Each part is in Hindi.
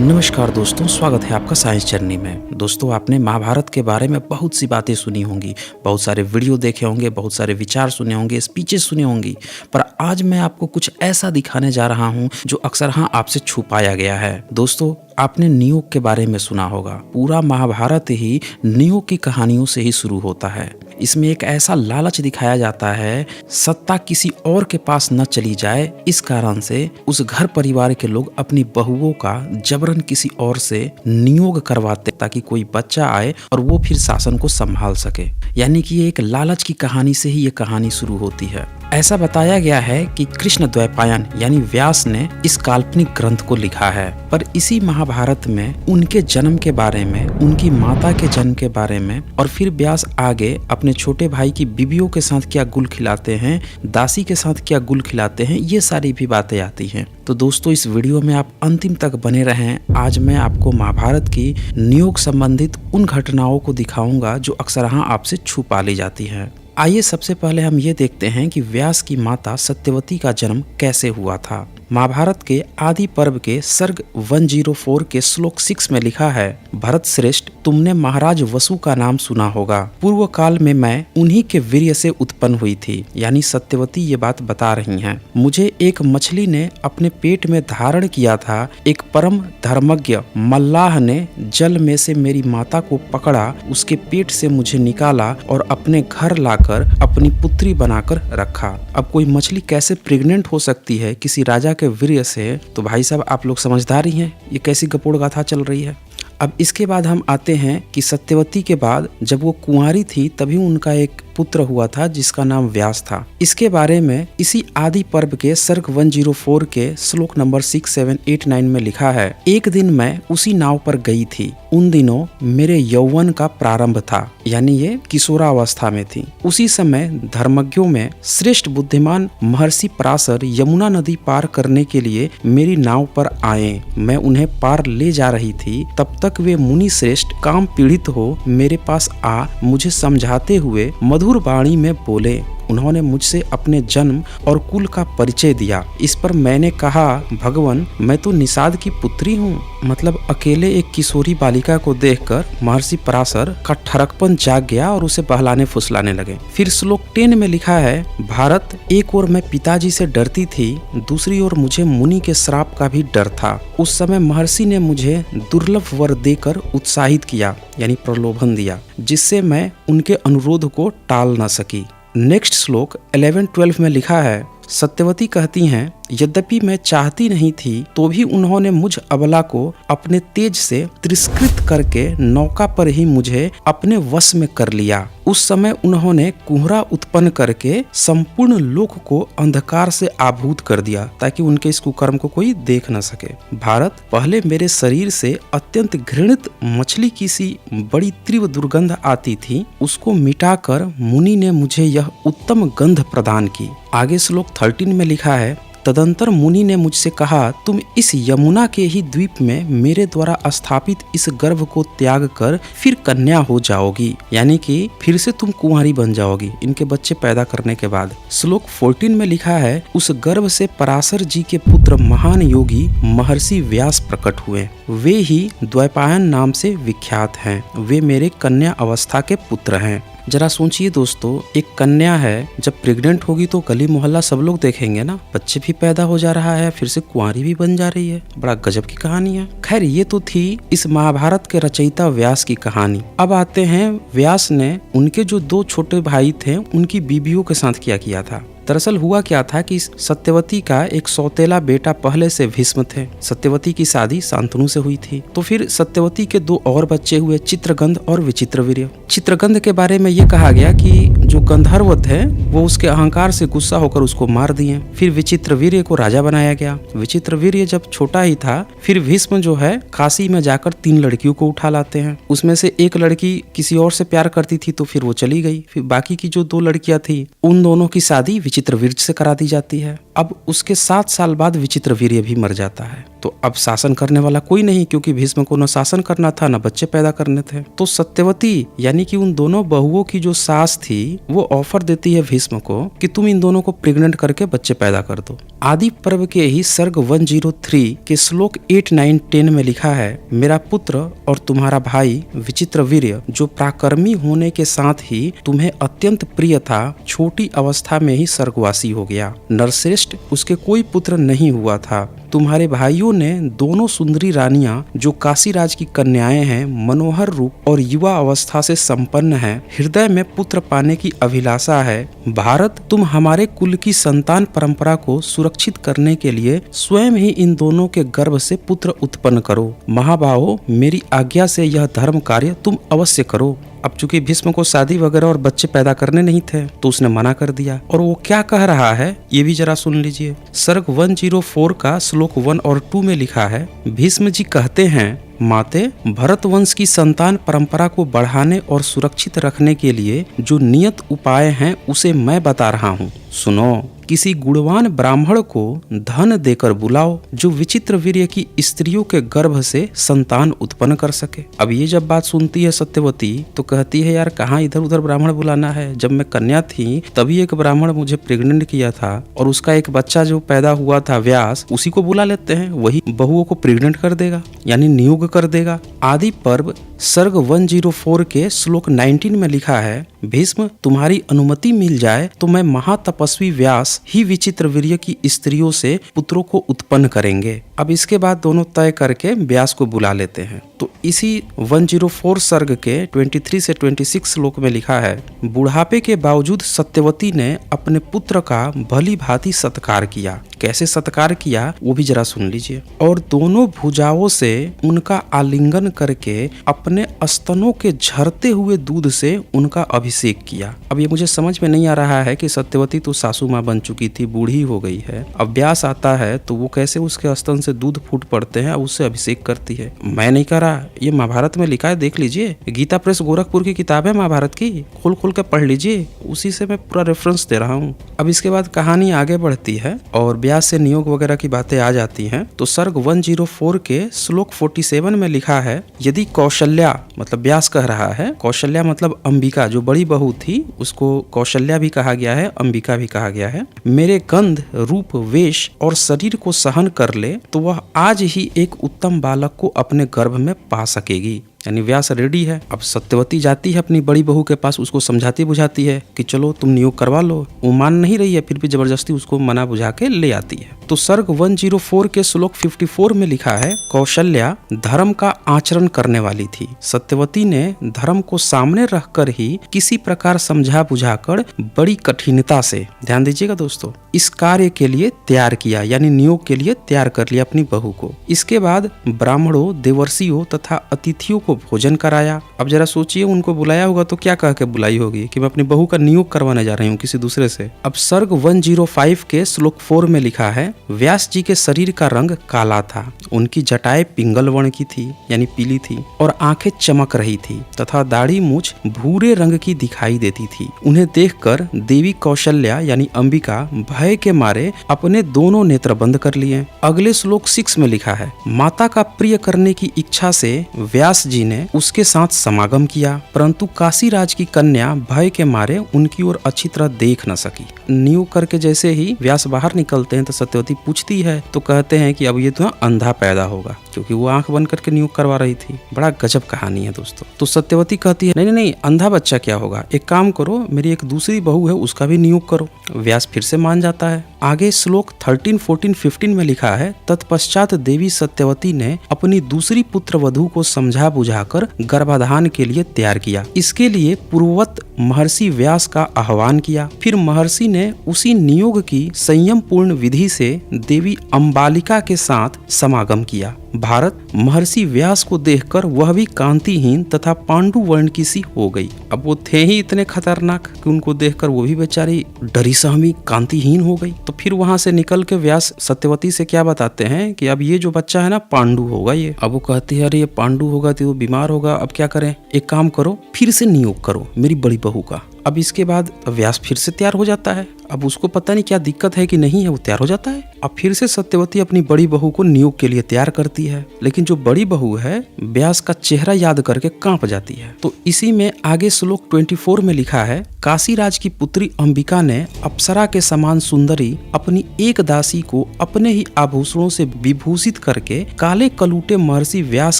नमस्कार दोस्तों, स्वागत है आपका साइंस जर्नी में। दोस्तों, आपने महाभारत के बारे में बहुत सी बातें सुनी होंगी, बहुत सारे वीडियो देखे होंगे, बहुत सारे विचार सुने होंगे, स्पीचेस सुने होंगी। पर आज मैं आपको कुछ ऐसा दिखाने जा रहा हूं जो अक्सर आपसे छुपाया गया है। दोस्तों, आपने न्यूयॉर्क के बारे में सुना होगा। पूरा महाभारत ही न्यूयॉर्क की कहानियों से ही शुरू होता है। इसमें एक ऐसा लालच दिखाया जाता है, सत्ता किसी और के पास न चली जाए, इस कारण से उस घर परिवार के लोग अपनी बहुओं का जबरन किसी और से नियोग करवाते ताकि कोई बच्चा आए और वो फिर शासन को संभाल सके। यानी कि ये एक लालच की कहानी से ही ये कहानी शुरू होती है। ऐसा बताया गया है कि कृष्ण द्वैपायन यानी व्यास ने इस काल्पनिक ग्रंथ को लिखा है। पर इसी महाभारत में उनके जन्म के बारे में, उनकी माता के जन्म के बारे में और फिर व्यास आगे अपने छोटे भाई की बीवियों के साथ क्या गुल खिलाते हैं, दासी के साथ क्या गुल खिलाते हैं, ये सारी भी बातें आती हैं। तो दोस्तों, इस वीडियो में आप अंतिम तक बने रहें। आज मैं आपको महाभारत की न्यूयॉर्क संबंधित उन घटनाओं को दिखाऊंगा जो अक्सर आपसे छुपा ली जाती हैं। आइए सबसे पहले हम ये देखते हैं कि व्यास की माता सत्यवती का जन्म कैसे हुआ था। महाभारत के आदि पर्व के सर्ग 104 के श्लोक 6 में लिखा है, भरत श्रेष्ठ, तुमने महाराज वसु का नाम सुना होगा। पूर्व काल में मैं उन्हीं के वीर्य से उत्पन्न हुई थी। यानी सत्यवती ये बात बता रही हैं। मुझे एक मछली ने अपने पेट में धारण किया था। एक परम धर्मज्ञ मल्लाह ने जल में से मेरी माता को पकड़ा, उसके पेट से मुझे निकाला और अपने घर लाकर अपनी पुत्री बनाकर रखा। अब कोई मछली कैसे प्रेग्नेंट हो सकती है किसी राजा के वीर्य से? तो भाई साहब, आप लोग समझदार ही हैं। ये कैसी गपोड़ गाथा चल रही है। अब इसके बाद हम आते हैं कि सत्यवती के बाद जब वो कुंवारी थी तभी उनका एक पुत्र हुआ था जिसका नाम व्यास था। इसके बारे में इसी आदि पर्व के सर्ग 104 के श्लोक नंबर 6, 7, 8, 9 में लिखा है, एक दिन मैं उसी नाव पर गई थी। उन दिनों मेरे यौवन का प्रारंभ था। यानी ये किशोरावस्था में थी। उसी समय धर्मज्ञों में श्रेष्ठ बुद्धिमान महर्षि पराशर यमुना नदी पार करने के लिए मेरी नाव पर आए। मैं उन्हें पार ले जा रही थी। तब तक वे मुनि श्रेष्ठ काम पीड़ित हो मेरे पास आ मुझे समझाते हुए मधुर वाणी में बोले। उन्होंने मुझसे अपने जन्म और कुल का परिचय दिया। इस पर मैंने कहा, भगवान, मैं तो निषाद की पुत्री हूँ। मतलब अकेले एक किशोरी बालिका को देखकर महर्षि पराशर का ठरकपन जाग गया और उसे बहलाने फुसलाने लगे। फिर श्लोक 10 में लिखा है, भारत, एक ओर मैं पिताजी से डरती थी, दूसरी ओर मुझे मुनि के श्राप का भी डर था। उस समय महर्षि ने मुझे दुर्लभ वर देकर उत्साहित किया, यानी प्रलोभन दिया, जिससे मैं उनके अनुरोध को टाल न सकी। नेक्स्ट श्लोक 11-12 में लिखा है, सत्यवती कहती हैं, यद्यपि मैं चाहती नहीं थी तो भी उन्होंने मुझ अबला को अपने तेज से तिरस्कृत करके नौका पर ही मुझे अपने वश में कर लिया। उस समय उन्होंने कुहरा उत्पन्न करके संपूर्ण लोक को अंधकार से आभूत कर दिया ताकि उनके इस कुकर्म को कोई देख न सके। भारत, पहले मेरे शरीर से अत्यंत घृणित मछली की सी बड़ी तीव्र दुर्गंध आती थी। उसको मिटाकर मुनि ने मुझे यह उत्तम गंध प्रदान की। आगे श्लोक 13 में लिखा है, तदंतर मुनि ने मुझसे कहा, तुम इस यमुना के ही द्वीप में मेरे द्वारा स्थापित इस गर्भ को त्याग कर फिर कन्या हो जाओगी। यानी कि फिर से तुम कुंवारी बन जाओगी इनके बच्चे पैदा करने के बाद। श्लोक 14 में लिखा है, उस गर्भ से पराशर जी के पुत्र महान योगी महर्षि व्यास प्रकट हुए। वे ही द्वैपायन नाम से विख्यात हैं। वे मेरे कन्या अवस्था के पुत्र हैं। जरा सोचिए दोस्तों, एक कन्या है, जब प्रेग्नेंट होगी तो गली मोहल्ला सब लोग देखेंगे ना, बच्चे भी पैदा हो जा रहा है, फिर से कुंवारी भी बन जा रही है। बड़ा गजब की कहानी है। खैर, ये तो थी इस महाभारत के रचयिता व्यास की कहानी। अब आते हैं व्यास ने उनके जो 2 छोटे भाई थे उनकी बीबियों के साथ क्या किया था। दरअसल हुआ क्या था कि सत्यवती का एक सौतेला बेटा पहले से भीष्म थे। सत्यवती की शादी शांतनु से हुई थी। तो फिर सत्यवती के 2 और बच्चे हुए, चित्रगंध और विचित्रवीर्य। चित्रगंध के बारे में ये कहा गया कि जो गंधर्व थे वो उसके अहंकार से गुस्सा होकर उसको मार दिए। फिर विचित्रवीर्य को राजा बनाया गया। विचित्रवीर्य जब छोटा ही था, फिर भीष्म जो है काशी में जाकर 3 लड़कियों को उठा लाते हैं। उसमें से एक लड़की किसी और से प्यार करती थी तो फिर वो चली गई। फिर बाकी की जो 2 लड़कियां थी उन दोनों की शादी विचित्रवीर्य से करा दी जाती है। अब उसके 7 साल बाद विचित्रवीर्य भी मर जाता है। तो अब शासन करने वाला कोई नहीं, क्योंकि भीष्म को न शासन करना था न बच्चे पैदा करने थे। तो सत्यवती यानी कि उन दोनों बहुओं की जो सास थी वो ऑफर देती है भीष्म को कि तुम इन दोनों को प्रेग्नेंट करके बच्चे पैदा कर दो। आदि पर्व के ही सर्ग 103 के श्लोक 8, 9, 10 में लिखा है, मेरा पुत्र और तुम्हारा भाई विचित्रवीर्य जो पराक्रमी होने के साथ ही तुम्हें अत्यंत प्रिय था, छोटी अवस्था में ही स्वर्गवासी हो गया। नरश्रेष्ठ उसके कोई पुत्र नहीं हुआ था। तुम्हारे भाइयों ने दोनों सुंदरी रानियां जो काशीराज की कन्याएं हैं, मनोहर रूप और युवा अवस्था से संपन्न हैं, हृदय में पुत्र पाने की अभिलाषा है। भारत, तुम हमारे कुल की संतान परंपरा को सुरक्षित करने के लिए स्वयं ही इन दोनों के गर्भ से पुत्र उत्पन्न करो। महाबाहो, मेरी आज्ञा से यह धर्म कार्य तुम अवश्य करो। अब चूंकि भीष्म को शादी वगैरह और बच्चे पैदा करने नहीं थे तो उसने मना कर दिया। और वो क्या कह रहा है ये भी जरा सुन लीजिए। सर्ग 104 का श्लोक 1 और 2 में लिखा है, भीष्म जी कहते हैं, माते, भरत वंश की संतान परंपरा को बढ़ाने और सुरक्षित रखने के लिए जो नियत उपाय हैं उसे मैं बता रहा हूँ। सुनो, किसी गुणवान ब्राह्मण को धन देकर बुलाओ जो विचित्रवीर्य की स्त्रियों के गर्भ से संतान उत्पन्न कर सके। अब ये जब बात सुनती है सत्यवती तो कहती है, यार कहाँ इधर उधर ब्राह्मण बुलाना है, जब मैं कन्या थी तभी एक ब्राह्मण मुझे प्रेग्नेंट किया था और उसका एक बच्चा जो पैदा हुआ था व्यास, उसी को बुला लेते हैं, वही बहुओं को प्रेग्नेंट कर देगा यानी नियोग कर देगा। आदि पर्व सर्ग 104 के श्लोक 19 में लिखा है, भीष्म, तुम्हारी अनुमति मिल जाए तो मैं महातपस्वी व्यास ही विचित्रवीर्य की स्त्रियों से पुत्रों को उत्पन्न करेंगे। अब इसके बाद दोनों तय करके व्यास को बुला लेते हैं। तो इसी 104 सर्ग के 23 से 26 श्लोक में लिखा है, बुढ़ापे के बावजूद सत्यवती ने अपने पुत्र का भली भांति सत्कार किया। कैसे सत्कार किया वो भी जरा सुन लीजिए। और दोनों भुजाओं से उनका आलिंगन करके अपने स्तनों के झरते हुए दूध से उनका अभिषेक किया। अब ये मुझे समझ में नहीं आ रहा है कि सत्यवती तो सासू माँ बन चुकी थी, बूढ़ी हो गई है, अब व्यास आता है तो वो कैसे उसके स्तन से दूध फूट पड़ते हैं और उससे अभिषेक करती है। मैं नहीं कह रहा, ये महाभारत में लिखा है, देख लीजिए। गीता प्रेस गोरखपुर की किताब है महाभारत की, खोल खोल के पढ़ लीजिए, उसी से मैं पूरा रेफरेंस दे रहा हूँ। अब इसके बाद कहानी आगे बढ़ती है और व्यास से नियोग वगैरह की बातें आ जाती हैं। तो सर्ग 104 के श्लोक 47 में लिखा है, यदि कौशल्या, मतलब व्यास कह रहा है, कौशल्या मतलब अंबिका जो बड़ी बहू थी, उसको कौशल्या भी कहा गया है, अंबिका भी कहा गया है, मेरे गंध, रूप, वेश और शरीर को सहन कर ले तो वह आज ही एक उत्तम बालक को अपने गर्भ में पा सकेगी। यानी व्यास रेडी है। अब सत्यवती जाती है अपनी बड़ी बहू के पास, उसको समझाती बुझाती है कि चलो तुम नियोग करवा लो। वो मान नहीं रही है, फिर भी जबरदस्ती उसको मना बुझा के ले आती है। तो सर्ग 104 के श्लोक 54 में लिखा है, कौशल्या धर्म का आचरण करने वाली थी। सत्यवती ने धर्म को सामने रखकर ही किसी प्रकार समझा बुझाकर बड़ी कठिनता से, ध्यान दीजिएगा दोस्तों, इस कार्य के लिए तैयार किया, यानी नियोग के लिए तैयार कर लिया अपनी बहू को। इसके बाद ब्राह्मणों, देवर्षियों तथा अतिथियों को भोजन कराया। अब जरा सोचिए, उनको बुलाया होगा तो क्या कह के बुलाई होगी कि मैं अपनी बहू का नियोग करवाने जा रही हूँ किसी दूसरे से। अब सर्ग 105 के श्लोक 4 में लिखा है, व्यास जी के शरीर का रंग काला था, उनकी जटाएं पिंगल वर्ण की थी यानी पीली थी और आंखें चमक रही थी तथा दाढ़ी मूछ भूरे रंग की दिखाई देती थी। उन्हें देखकर देवी कौशल्या यानी अंबिका भय के मारे अपने दोनों नेत्र बंद कर लिए। अगले श्लोक 6 में लिखा है, माता का प्रिय करने की इच्छा से व्यास जी ने उसके साथ समागम किया, परंतु काशीराज की कन्या भय के मारे उनकी ओर अच्छी तरह देख न सकी। नियोग करके जैसे ही व्यास बाहर निकलते हैं तो सत्यवती पूछती है तो कहते हैं कि अब ये तो अंधा पैदा होगा, क्योंकि वो आंख बंद करके नियोग करवा रही थी। बड़ा गजब कहानी है दोस्तों। तो सत्यवती कहती है, नहीं नहीं, अंधा बच्चा क्या होगा, एक काम करो, मेरी एक दूसरी बहू है उसका भी नियोग करो। व्यास फिर से मान जाता है। आगे श्लोक 13, 14, 15 में लिखा है, तत्पश्चात देवी सत्यवती ने अपनी दूसरी पुत्र वधू को समझा बुझाकर गर्भाधान के लिए तैयार किया। इसके लिए पूर्ववत महर्षि व्यास का आह्वान किया। फिर महर्षि ने उसी नियोग की संयम पूर्ण विधि से देवी अंबालिका के साथ समागम किया। भारत महर्षि व्यास को देखकर वह भी कांतिहीन तथा पांडु वर्ण की सी हो गई। अब वो थे ही इतने खतरनाक कि उनको देखकर वो भी बेचारी डरी सहमी कांतिहीन हो गई। तो फिर वहां से निकल के व्यास सत्यवती से क्या बताते हैं कि अब ये जो बच्चा है ना पांडु होगा ये। अब वो कहती है, अरे ये पांडु होगा तो वो बीमार होगा, अब क्या करें, एक काम करो फिर से नियोग करो मेरी बड़ी बहू का। अब इसके बाद व्यास फिर से तैयार हो जाता है। अब उसको पता नहीं क्या दिक्कत है कि नहीं है, वो तैयार हो जाता है। अब फिर से सत्यवती अपनी बड़ी बहू को नियोग के लिए तैयार करती है, लेकिन जो बड़ी बहू है व्यास का चेहरा याद करके कांप जाती है। तो इसी में आगे श्लोक 24 में लिखा है, काशीराज की पुत्री अंबिका ने अप्सरा के समान सुंदरी अपनी एक दासी को अपने ही आभूषणों से विभूषित करके काले कलूटे महर्षि व्यास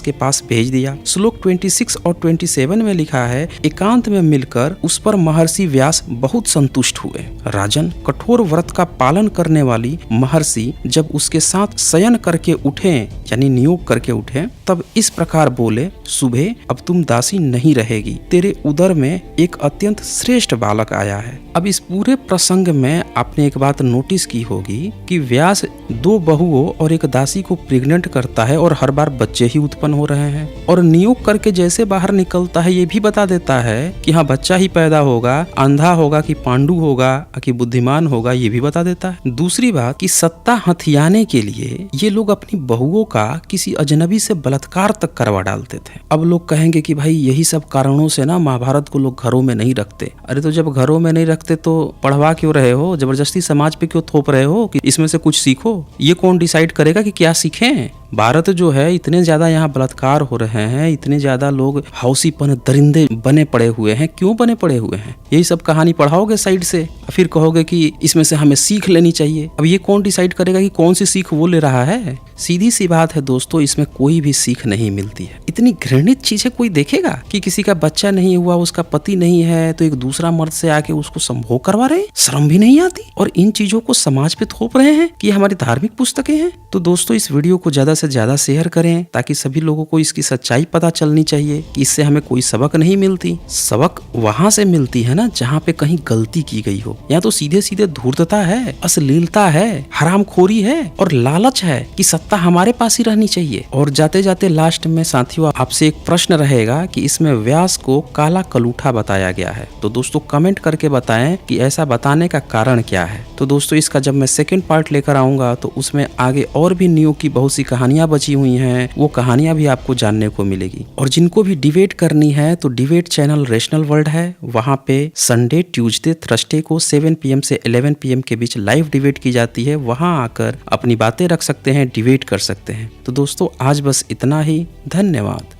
के पास भेज दिया। श्लोक 26 और 27 में लिखा है, एकांत में मिलकर उस पर महर्षि व्यास बहुत संतुष्ट हुए। राजन, कठोर व्रत का पालन करने वाली महर्षि जब उसके साथ शयन करके उठे, यानी नियोग करके उठे, तब इस प्रकार बोले, सुबह अब तुम दासी नहीं रहेगी, तेरे उदर में एक अत्यंत श्रेष्ठ बालक आया है। अब इस पूरे प्रसंग में आपने एक बात नोटिस की होगी कि व्यास 2 बहुओं और एक दासी को प्रेग्नेंट करता है और हर बार बच्चे ही उत्पन्न हो रहे हैं, और नियोग करके जैसे बाहर निकलता है ये भी बता देता है कि हाँ बच्चा ही पैदा होगा, अंधा होगा कि पांडु होगा कि बुद्धिमान होगा, ये भी बता देता है। दूसरी बात कि सत्ता हथियाने के लिए ये लोग अपनी बहुओं का किसी अजनबी से बलात्कार तक करवा डालते थे। अब लोग कहेंगे कि भाई यही सब कारणों से ना महाभारत को लोग घरों में नहीं रखते। अरे तो जब घरों में नहीं रखते तो पढ़वा क्यों रहे हो, जबरदस्ती समाज पे क्यों थोप रहे हो कि इसमें से कुछ सीखो? ये कौन डिसाइड करेगा कि क्या सीखें? भारत जो है इतने ज्यादा यहाँ बलात्कार हो रहे हैं, इतने ज्यादा लोग हौसीपन दरिंदे बने पड़े हुए हैं, क्यों बने पड़े हुए हैं? यही सब कहानी पढ़ाओगे साइड से, फिर कहोगे कि इसमें से हमें सीख लेनी चाहिए। अब ये कौन डिसाइड करेगा कि कौन सी सीख वो ले रहा है? सीधी सी बात है दोस्तों, इसमें कोई भी सीख नहीं मिलती है। इतनी घृणित चीजें कोई देखेगा कि किसी का बच्चा नहीं हुआ, उसका पति नहीं है, तो एक दूसरा मर्द से आके उसको संभोग करवा रहे हैं? शर्म भी नहीं आती? और इन चीजों को समाज पे थोप रहे हैं कि हमारी धार्मिक पुस्तकें हैं। तो दोस्तों इस वीडियो को ज्यादा से ज्यादा शेयर करें ताकि सभी लोगों को इसकी सच्चाई पता चलनी चाहिए कि इससे हमें कोई सबक नहीं मिलती। सबक वहां से मिलती है ना जहाँ पे कहीं गलती की गई हो। यहाँ तो सीधे सीधे धूर्तता है, अश्लीलता है, हरामखोरी है और लालच है कि सत्ता हमारे पास ही रहनी चाहिए। और जाते जाते लास्ट में साथियों आपसे एक प्रश्न रहेगा कि इसमें व्यास को काला कलूठा बताया गया है, तो दोस्तों कमेंट करके बताएं कि ऐसा बताने का कारण क्या है। तो दोस्तों इसका जब मैं सेकंड पार्ट लेकर आऊंगा तो उसमें आगे और भी नियोग की बहुत सी कहानियां बची हुई हैं, वो कहानियां भी आपको जानने को मिलेगी। और जिनको भी डिबेट करनी है तो डिबेट चैनल रेशनल वर्ल्ड है, वहां पे संडे, ट्यूसडे, थर्सडे को 7 PM से 11 PM के बीच लाइव डिबेट की जाती है। वहां आकर अपनी बातें रख सकते हैं, डिबेट कर सकते हैं। तो दोस्तों आज बस इतना ही, धन्यवाद।